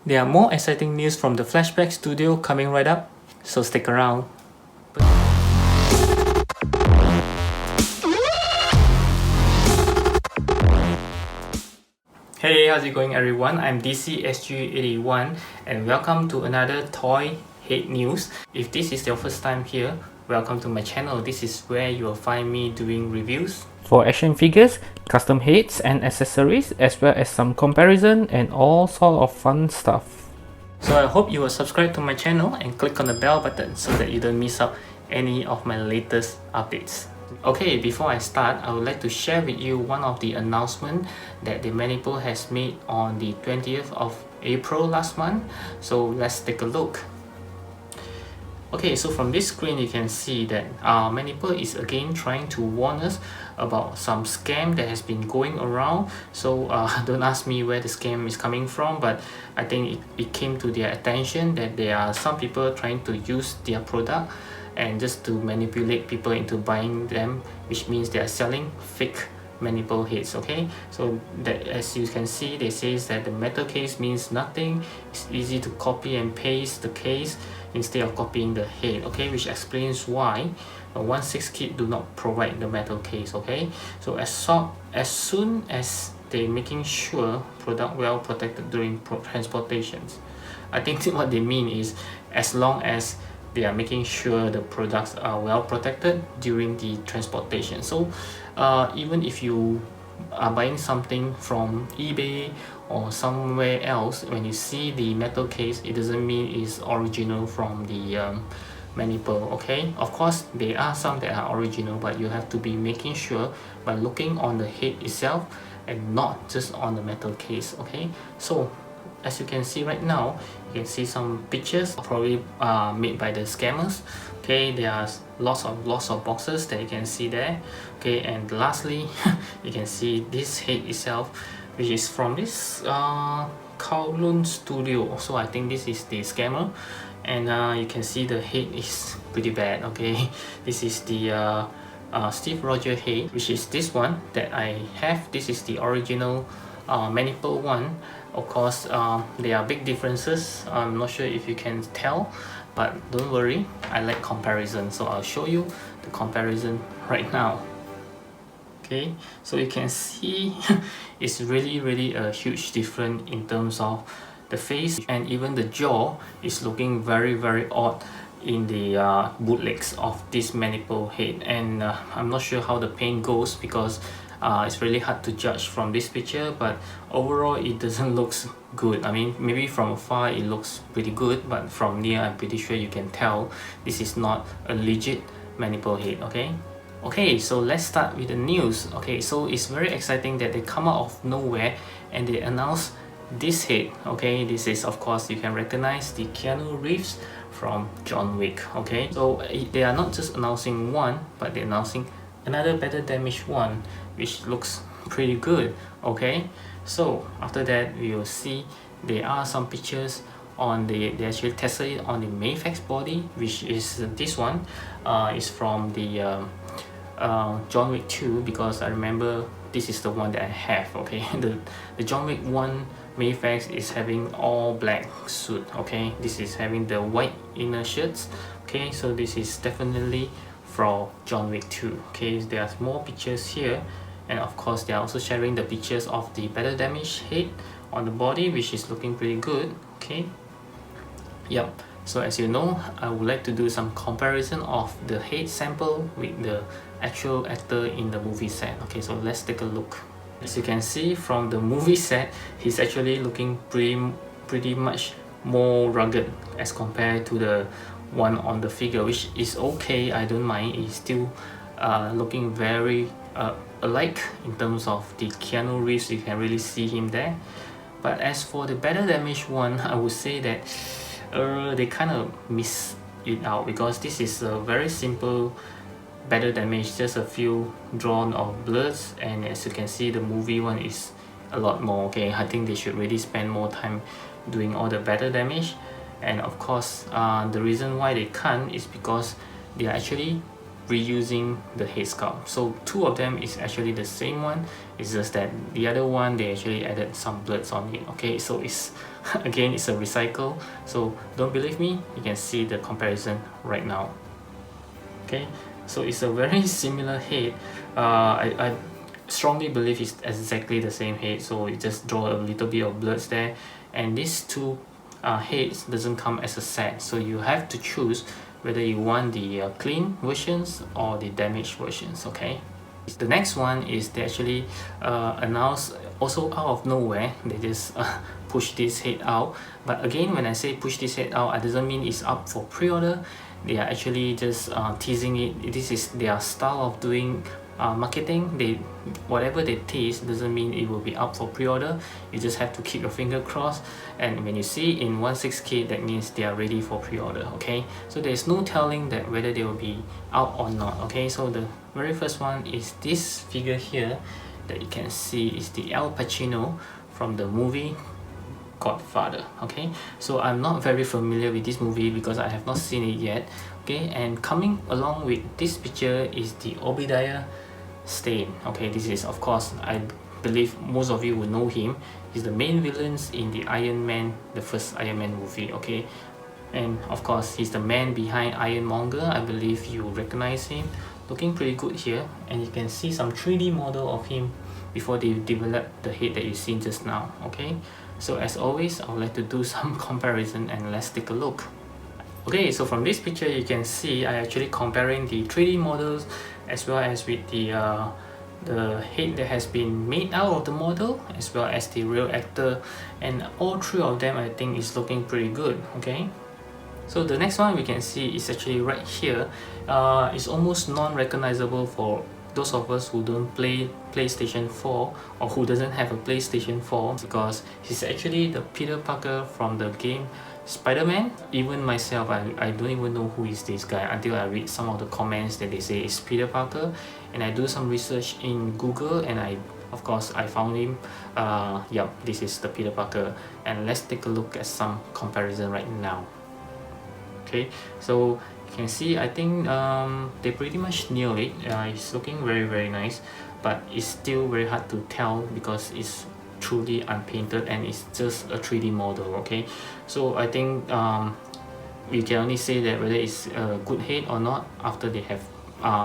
There are more exciting news from the Flashback Studio coming right up, so stick around. Hey, how's it going everyone? I'm DCSG81 and welcome to another Toy Hate News. If this is your first time here, welcome to my channel. This is where you will find me doing reviews for action figures, custom heads and accessories, as well as some comparison and all sort of fun stuff. So I hope you will subscribe to my channel and click on the bell button so that you don't miss out any of my latest updates. Okay, before I start, I would like to share with you one of the announcements that the Manipple has made on the 20th of April last month. So let's take a look. Okay, so from this screen you can see that Manipple is again trying to warn us about some scam that has been going around. So don't ask me where the scam is coming from, but I think it came to their attention that there are some people trying to use their product and just to manipulate people into buying them, which means they are selling fake Manipple heads. Okay, so that, as you can see, they says that the metal case means nothing. It's easy to copy and paste the case instead of copying the head. Okay, which explains why 1/6 kit do not provide the metal case. Okay, so as soon as they making sure product well protected during transportations, I think what they mean is as long as they are making sure the products are well protected during the transportation. So even if you are buying something from eBay or somewhere else, when you see the metal case, it doesn't mean it's original from the Manipple. Okay, of course there are some that are original, but you have to be making sure by looking on the head itself and not just on the metal case. Okay, so as you can see right now, you can see some pictures probably made by the scammers. Okay, there are lots of boxes that you can see there. Okay, and lastly you can see this head itself, which is from this Kowloon Studio. So I think this is the scammer, and you can see the head is pretty bad. Okay, this is the Steve Rogers head, which is this one that I have. This is the original Manipple one. Of course there are big differences. I'm not sure if you can tell, but don't worry, I like comparison, so I'll show you the comparison right now. Okay, so you can see it's really a huge difference in terms of the face, and even the jaw is looking very odd in the bootlegs of this Manipple head. And I'm not sure how the paint goes because it's really hard to judge from this picture, but overall it doesn't look good. I mean, maybe from afar it looks pretty good, but from near I'm pretty sure you can tell this is not a legit Manipple head. Okay, so let's start with the news. Okay, so it's very exciting that they come out of nowhere and they announce this head. Okay, this is, of course, you can recognize the Keanu Reeves from John Wick. Okay, so they are not just announcing one, but they're announcing another better damaged one, which looks pretty good. Okay, so after that we will see there are some pictures on they actually tested it on the Mayfax body, which is this one. Is from the John Wick 2, because I remember this is the one that I have. Okay, the John Wick 1 Mayfax is having all black suit. Okay, this is having the white inner shirts. Okay, so this is definitely for John Wick 2. Okay, there's more pictures here, and of course they are also sharing the pictures of the better damaged head on the body, which is looking pretty good. Okay, yep. So as you know, I would like to do some comparison of the head sample with the actual actor in the movie set. Okay, so let's take a look. As you can see from the movie set, he's actually looking pretty much more rugged as compared to the one on the figure, which is okay. I don't mind. It's still looking very alike in terms of the Keanu Reeves. You can really see him there. But as for the better damaged one, I would say that they kind of miss it out, because this is a very simple better damage, just a few drawn of blurs, and as you can see the movie one is a lot more. Okay, I think they should really spend more time doing all the better damage. And of course the reason why they can't is because they are actually reusing the head sculpt. So two of them is actually the same one, it's just that the other one they actually added some bloods on it. Okay, so it's again, it's a recycle, so don't believe me, you can see the comparison right now. Okay, so it's a very similar head. I strongly believe it's exactly the same head, so you just draw a little bit of bloods there, and these two heads doesn't come as a set, so you have to choose whether you want the clean versions or the damaged versions. Okay, the next one is they actually announced also out of nowhere, they just push this head out. But again, when I say push this head out, it doesn't mean it's up for pre-order. They are actually just teasing it. This is their style of doing marketing. They, whatever they tease doesn't mean it will be up for pre-order. You just have to keep your finger crossed, and when you see in 16K, that means they are ready for pre-order. Okay, so there's no telling that whether they will be out or not. Okay, so the very first one is this figure here that you can see is the Al Pacino from the movie Godfather. Okay, so I'm not very familiar with this movie because I have not seen it yet. Okay, and coming along with this picture is the Obadiah Stane. Okay, this is, of course, I believe most of you will know him. He's the main villains in the Iron Man, the first Iron Man movie. Okay, and of course he's the man behind Ironmonger. I believe you recognize him, looking pretty good here, and you can see some 3D model of him before they developed the head that you seen just now. Okay, so as always, I would like to do some comparison, and let's take a look. Okay, so from this picture you can see I actually comparing the 3D models as well as with the head that has been made out of the model as well as the real actor, and all three of them I think is looking pretty good. Okay, so the next one we can see is actually right here. It's almost non-recognizable for those of us who don't play PlayStation 4 or who doesn't have a PlayStation 4, because he's actually the Peter Parker from the game Spider-Man. Even myself, I don't even know who is this guy until I read some of the comments that they say it's Peter Parker, and I do some research in Google, and of course I found him. Yep, this is the Peter Parker, and let's take a look at some comparison right now. Okay, so you can see I think they pretty much nailed it. It's looking very nice, but it's still very hard to tell because it's truly unpainted and it's just a 3D model. Okay, so I think we can only say that whether it's a good head or not after they have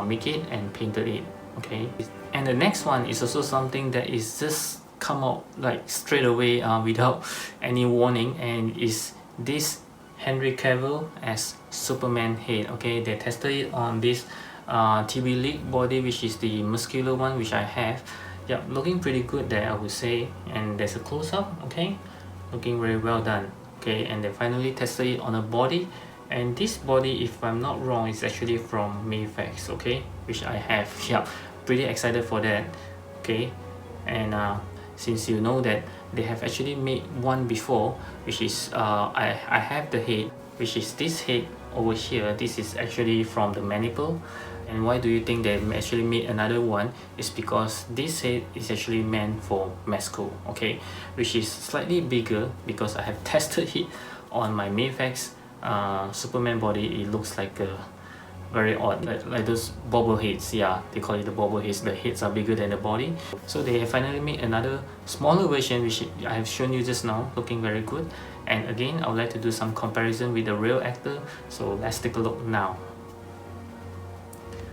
make it and painted it. Okay, and the next one is also something that is just come out like straight away without any warning, and is this Henry Cavill as Superman head. Okay, they tested it on this TV League body, which is the muscular one which I have. Yeah, looking pretty good there, I would say, and there's a close-up. Okay, looking very well done. Okay, and they finally tested it on a body, and this body, if I'm not wrong, is actually from Mayfax. Okay, which I have. Yeah, pretty excited for that. Okay, and since you know that they have actually made one before, which is I have the head, which is this head over here. This is actually from the Manipple. And why do you think they actually made another one? Is because this head is actually meant for Mesco. Okay, which is slightly bigger, because I have tested it on my Mayfax Superman body. It looks like a very odd, like those bobble heads. Yeah, they call it the bobble heads. The heads are bigger than the body, so they have finally made another smaller version, which I have shown you just now, looking very good. And again, I would like to do some comparison with the real actor, so let's take a look now.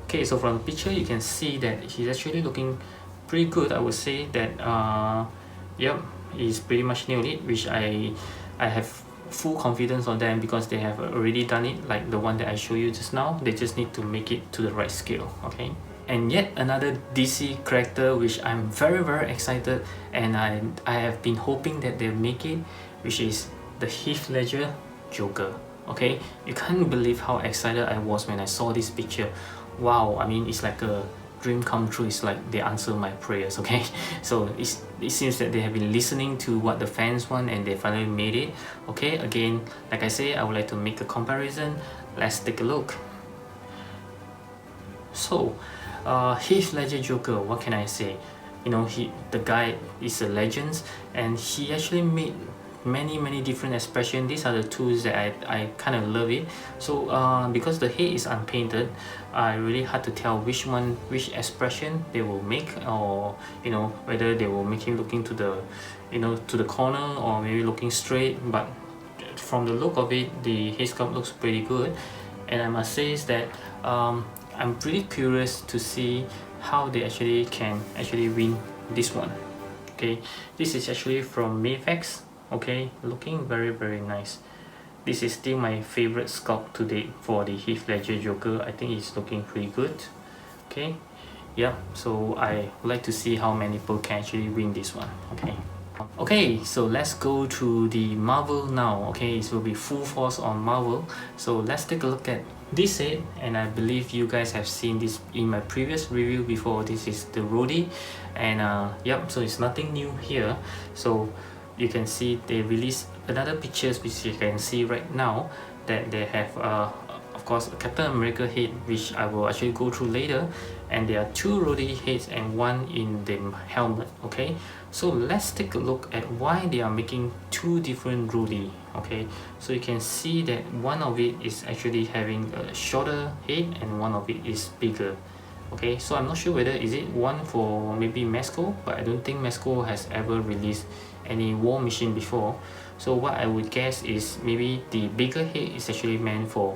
Okay, so from the picture you can see that he's actually looking pretty good. I would say that yep, he's pretty much nailed it, which I have full confidence on them because they have already done it, like the one that I showed you just now. They just need to make it to the right scale. Okay, and yet another DC character which I'm very excited, and I have been hoping that they'll make it, which is the Heath Ledger Joker. Okay, you can't believe how excited I was when I saw this picture. Wow, I mean, it's like a dream come true. It's like they answer my prayers. Okay, so it seems that they have been listening to what the fans want and they finally made it. Okay, again, like I say, I would like to make a comparison. Let's take a look. So Heath Ledger Joker, what can I say? You know, the guy is a legend, and he actually made many different expression. These are the tools that I kind of love it. So because the head is unpainted, I really hard to tell which expression they will make, or you know, whether they will make him looking to the, you know, to the corner, or maybe looking straight. But from the look of it, the head sculpt looks pretty good, and I must say is that I'm pretty curious to see how they can win this one. Okay, this is actually from Mayfax. Okay, looking very nice. This is still my favorite sculpt to date for the Heath Ledger Joker. I think it's looking pretty good. Okay, yeah, so I would like to see how Manipple can actually win this one. Okay, so let's go to the Marvel now. Okay, it will be full force on Marvel. So let's take a look at this set, and I believe you guys have seen this in my previous review before. This is the Rhodey, and yep, so it's nothing new here. So you can see they released another pictures, which you can see right now, that they have of course a Captain America head, which I will actually go through later, and there are two Rhodey heads and one in the helmet. Okay, so let's take a look at why they are making two different Rhodey. Okay, so you can see that one of it is actually having a shorter head and one of it is bigger. Okay, so I'm not sure whether is it one for maybe Mesco, but I don't think Mesco has ever released any War Machine before. So what I would guess is maybe the bigger head is actually meant for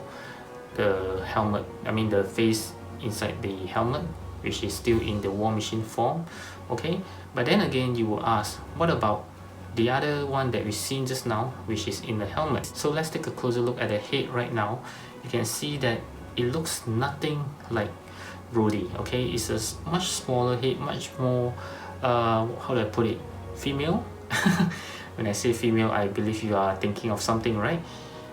the helmet, I mean the face inside the helmet, which is still in the War Machine form. Okay, but then again you will ask, what about the other one that we've seen just now, which is in the helmet? So let's take a closer look at the head right now. You can see that it looks nothing like Rhodey. Okay, it's a much smaller head, much more how do I put it, female. When I say female, I believe you are thinking of something, right?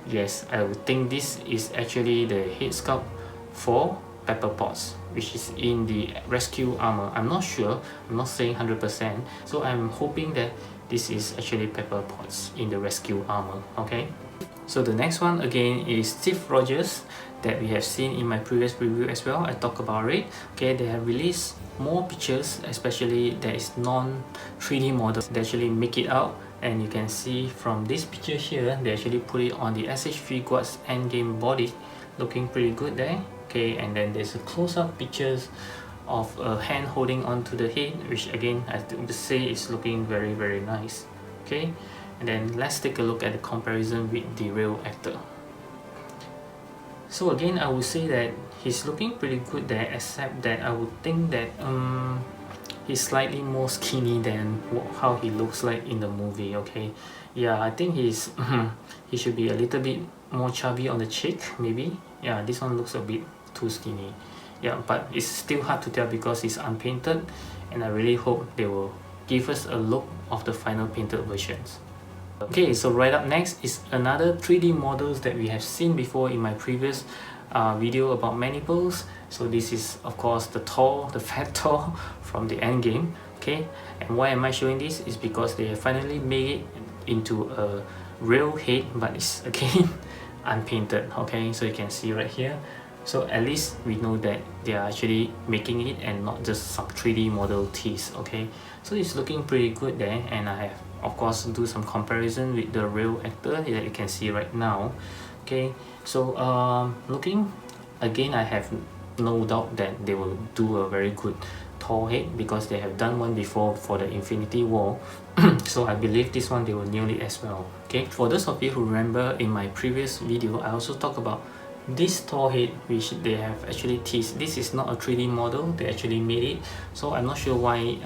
Yes, I would think this is actually the head sculpt for Pepper Potts, which is in the rescue armor. I'm not sure, I'm not saying 100%, so I'm hoping that this is actually Pepper Potts in the rescue armor. Okay, so the next one again is Steve Rogers, that we have seen in my previous review as well. I talked about it. Okay, they have released more pictures, especially there is non 3D models. They actually make it out, and you can see from this picture here, they actually put it on the s.h.figuarts endgame body, looking pretty good there. Okay, and then there's a close-up pictures of a hand holding onto the head, which again I would say is looking very nice. Okay, and then let's take a look at the comparison with the real actor. So again, I would say that he's looking pretty good there, except that I would think that he's slightly more skinny than how he looks like in the movie. Okay, yeah, I think he's he should be a little bit more chubby on the cheek, maybe. Yeah, this one looks a bit too skinny. Yeah, but it's still hard to tell because it's unpainted, and I really hope they will give us a look of the final painted versions. Okay, so right up next is another 3D models that we have seen before in my previous video about Maniples. So this is of course the Thor, the fat Thor from the Endgame. Okay, and why am I showing this is because they have finally made it into a real head, but it's again unpainted. Okay, so you can see right here. So at least we know that they are actually making it and not just some 3D model tease. Okay, so it's looking pretty good there, and I have of course do some comparison with the real actor that you can see right now. Okay, so looking again, I have no doubt that they will do a very good Thor head because they have done one before for the Infinity War. So I believe this one they will nail it as well. Okay, for those of you who remember in my previous video, I also talked about this Thor head, which they have actually teased. This is not a 3D model, they actually made it, so I'm not sure why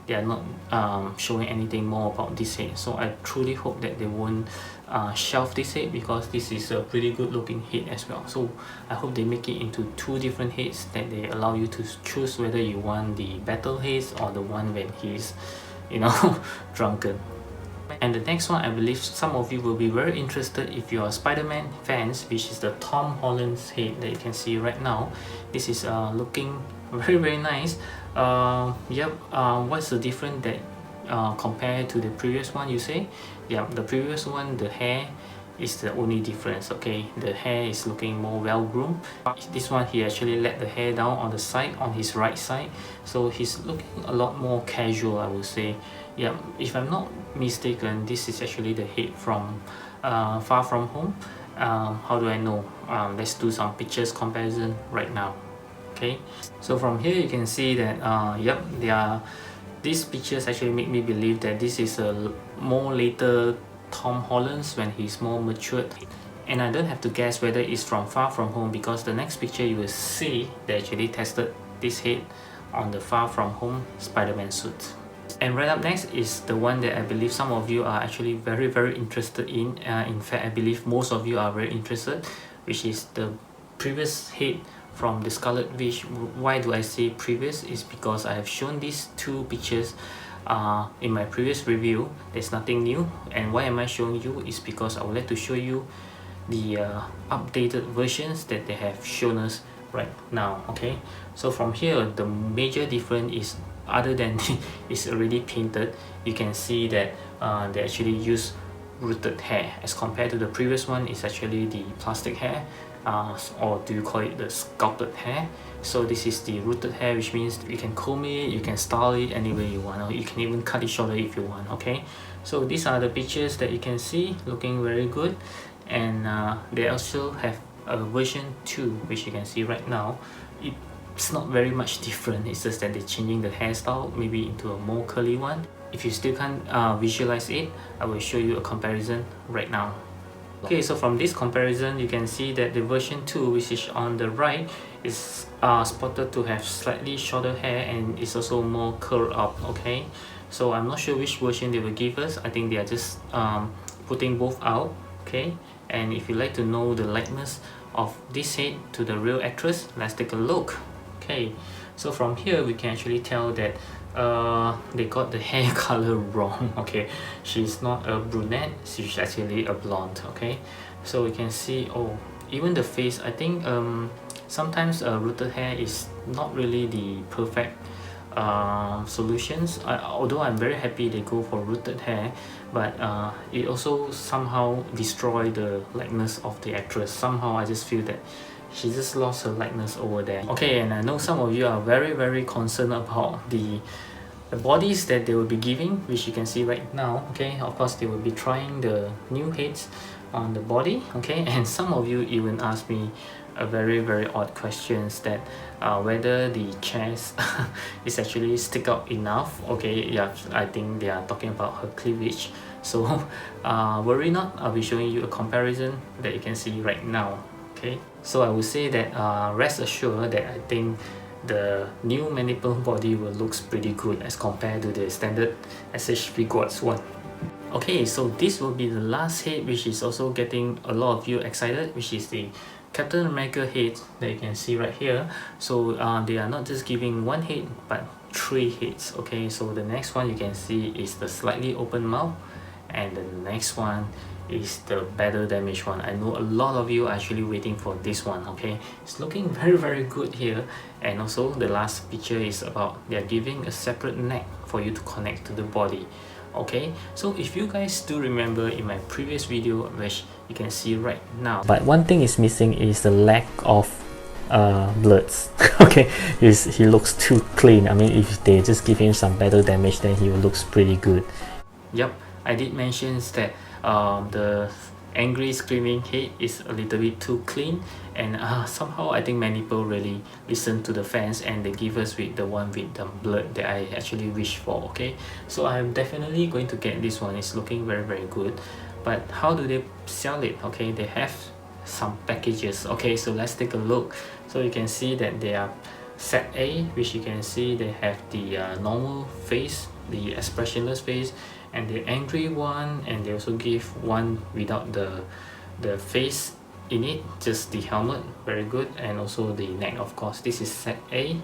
they are not showing anything more about this head. So I truly hope that they won't shelf this head, because this is a pretty good looking head as well. So I hope they make it into two different heads, that they allow you to choose whether you want the battle heads or the one when he's, you know, drunken. And the next one, I believe some of you will be very interested if you are Spider-Man fans, which is the Tom Holland's head that you can see right now. This is looking very nice. Yep, what's the difference that compared to the previous one, you say? Yeah, the previous one, the hair is the only difference. Okay, the hair is looking more well groomed. This one, he actually let the hair down on the side, on his right side, so he's looking a lot more casual, I would say. Yeah, if I'm not mistaken, this is actually the head from Far From Home. How do I know? Let's do some pictures comparison right now. Okay, so from here you can see that yep, these pictures actually make me believe that this is a more later Tom Holland's when he's more matured. And I don't have to guess whether it's from Far From Home, because the next picture you will see they actually tested this head on the Far From Home Spider-Man suit. And right up next is the one that I believe some of you are actually very interested in. In fact, I believe most of you are very interested, which is the previous head from the Scarlet Witch. Why do I say previous? Is because I have shown these two pictures in my previous review. There's nothing new. And why am I showing you is because I would like to show you the updated versions that they have shown us right now. Okay, so from here the major difference is, other than it's already painted, you can see that they actually use rooted hair as compared to the previous one. It's actually the plastic hair, or do you call it the sculpted hair? So this is the rooted hair, which means you can comb it, you can style it any way you want, or you can even cut it shorter if you want. Okay, so these are the pictures that you can see looking very good. And they also have a version 2, which you can see right now. It's not very much different, it's just that they're changing the hairstyle maybe into a more curly one. If you still can't visualize it, I will show you a comparison right now. Okay, so from this comparison you can see that the version 2, which is on the right, is spotted to have slightly shorter hair and it's also more curled up. Okay, so I'm not sure which version they will give us. I think they are just putting both out. Okay, and if you like to know the likeness of this head to the real actress, let's take a look. Okay, so from here we can actually tell that they got the hair color wrong. Okay, she's not a brunette, she's actually a blonde. Okay, so we can see, oh, even the face, I think sometimes rooted hair is not really the perfect solutions. Although I'm very happy they go for rooted hair, but it also somehow destroy the likeness of the actress. Somehow I just feel that she just lost her likeness over there. Okay, and I know some of you are very concerned about the bodies that they will be giving, which you can see right now. Okay, of course they will be trying the new heads on the body. Okay, and some of you even asked me a very odd questions that whether the chest is actually stick out enough. Okay, yeah, I think they are talking about her cleavage. So worry not, I'll be showing you a comparison that you can see right now. Okay, so I would say that rest assured that I think the new Manipple body will looks pretty good as compared to the standard s.h.figuarts one. Okay, so this will be the last head, which is also getting a lot of you excited, which is the Captain America head that you can see right here. So they are not just giving one head but 3 heads. Okay, so the next one you can see is the slightly open mouth, and the next one is the better damage one. I know a lot of you are actually waiting for this one. Okay, it's looking very good here. And also the last picture is about they're giving a separate neck for you to connect to the body. Okay, so if you guys do remember in my previous video, which you can see right now, but one thing is missing is the lack of bloods. Okay, he looks too clean. I mean, if they just give him some better damage, then he looks pretty good. Yep, I did mention that the angry screaming head is a little bit too clean, and somehow I think Manipple really listened to the fans and they give us with the one with the blood that I actually wish for. Okay, so I'm definitely going to get this one. It's looking very good, but how do they sell it? Okay, they have some packages. Okay, so let's take a look. So you can see that they are set A, which you can see they have the normal face, the expressionless face, and the angry one, and they also give one without the face in it, just the helmet. Very good. And also the neck, of course. This is set A,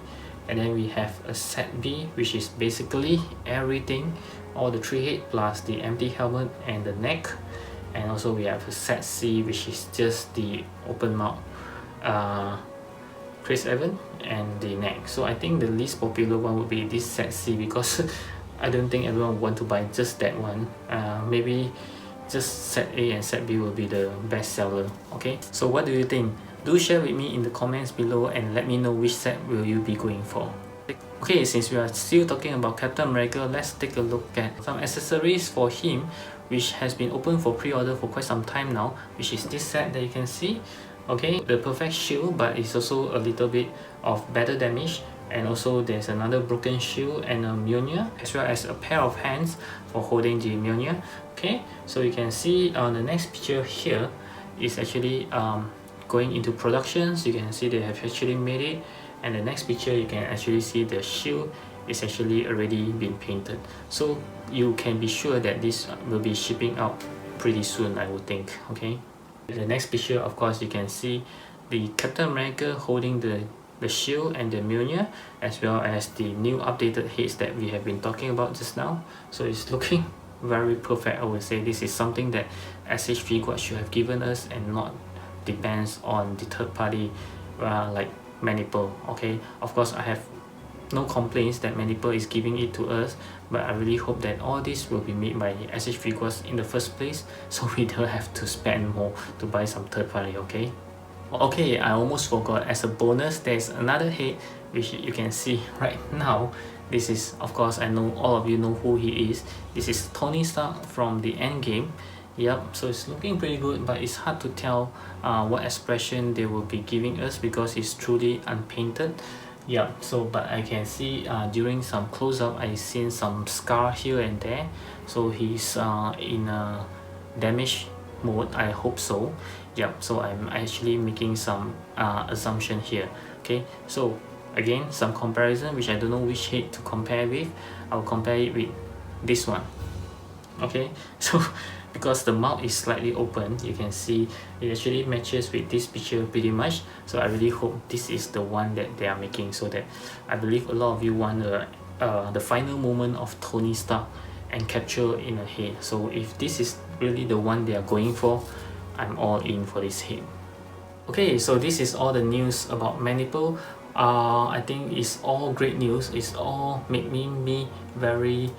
and then we have a set B, which is basically everything, all the 3 head plus the empty helmet and the neck. And also we have a set C, which is just the open mouth Chris Evans and the neck. So I think the least popular one would be this set C, because I don't think everyone would want to buy just that one. Maybe just set A and set B will be the best seller. Okay, so what do you think? Do share with me in the comments below and let me know which set will you be going for. Okay, since we are still talking about Captain America, let's take a look at some accessories for him, which has been open for pre-order for quite some time now, which is this set that you can see. Okay, the perfect shield, but it's also a little bit of better damage, and also there's another broken shield and a Mjolnir, as well as a pair of hands for holding the Mjolnir. Okay, so you can see on the next picture here is actually going into production. So you can see they have actually made it, and the next picture you can actually see the shield is actually already been painted, so you can be sure that this will be shipping out pretty soon, I would think. Okay, the next picture, of course, you can see the Captain America holding the shield and the Mjolnir, as well as the new updated heads that we have been talking about just now. So it's looking very perfect. I would say this is something that s.h.figuarts should have given us, and not depends on the third party like Manipple. Okay, of course I have no complaints that Manipple is giving it to us, but I really hope that all this will be made by s.h.figuarts in the first place, so we don't have to spend more to buy some third party. Okay. Okay, I almost forgot, as a bonus there's another head which you can see right now. This is, of course, I know all of you know who he is. This is Tony Stark from the Endgame. Yep, so it's looking pretty good, but it's hard to tell what expression they will be giving us because it's truly unpainted. Yeah, so but I can see during some close-up I've seen some scar here and there, so he's in a damage mode, I hope so. Yeah, so I'm actually making some assumption here. Okay, so again, some comparison, which I don't know which head to compare with. I'll compare it with this one. Okay, so because the mouth is slightly open, you can see it actually matches with this picture pretty much. So I really hope this is the one that they are making, so that I believe a lot of you want the final moment of Tony Stark and capture in a head. So if this is really the one they are going for, I'm all in for this head. Okay, so this is all the news about Manipple. I think it's all great news. It's all making me very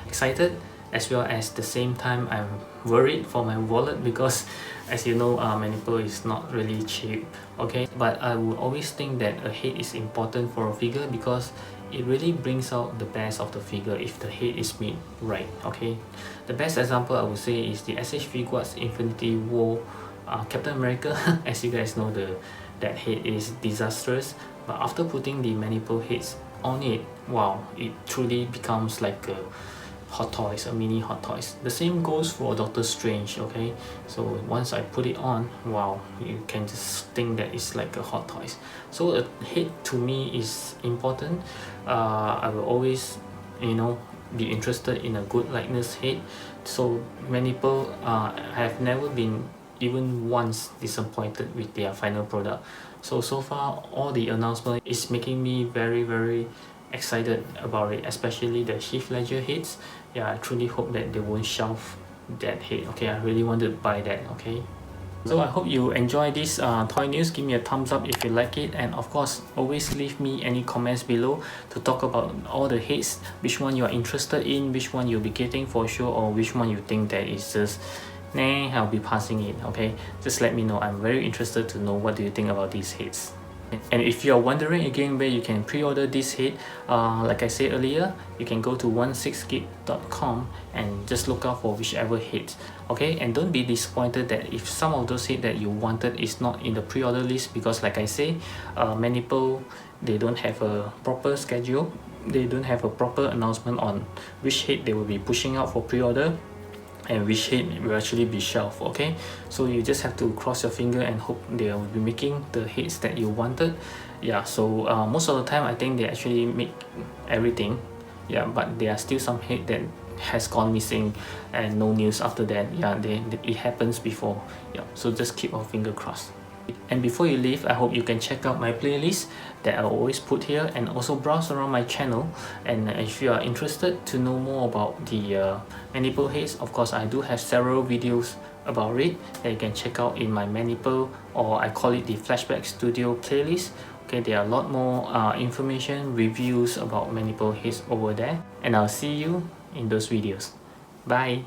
excited, as well as the same time I'm worried for my wallet, because as you know, Manipple is not really cheap. Okay, but I would always think that a head is important for a figure, because it really brings out the best of the figure if the head is made right. Okay, the best example I would say is the s.h.figuarts Infinity War Captain America. As you guys know, that head is disastrous, but after putting the Manipple heads on it, wow, it truly becomes like a hot toys, a mini hot toys. The same goes for Doctor Strange. Okay, so once I put it on, wow, you can just think that it's like a hot toys. So a head to me is important. I will always, you know, be interested in a good likeness head. So Manipple have never been even once disappointed with their final product. So far all the announcement is making me very excited about it, especially the Heath Ledger heads. Yeah, I truly hope that they won't shelf that head. Okay, I really want to buy that. Okay, so I hope you enjoy this toy news. Give me a thumbs up if you like it, and of course always leave me any comments below to talk about all the heads, which one you are interested in, which one you'll be getting for sure, or which one you think that is just nah, I'll be passing it. Okay, just let me know. I'm very interested to know what do you think about these heads. And if you're wondering again where you can pre-order this head, like I said earlier, you can go to s.h.figuarts.com and just look out for whichever head. Okay, and don't be disappointed that if some of those head that you wanted is not in the pre-order list, because like I say, Manipple, they don't have a proper schedule. They don't have a proper announcement on which head they will be pushing out for pre-order and which head will actually be shelved. Okay, so you just have to cross your finger and hope they will be making the heads that you wanted. Yeah, so most of the time I think they actually make everything. Yeah, but there are still some head that has gone missing and no news after that. Yeah, it happens before. Yeah, so just keep our finger crossed. And before you leave, I hope you can check out my playlist that I always put here, and also browse around my channel. And if you are interested to know more about the Manipple heads, of course I do have several videos about it that you can check out in my Manipple, or I call it the Flashback Studio playlist. Okay, there are a lot more information, reviews about Manipple heads over there, and I'll see you in those videos. Bye!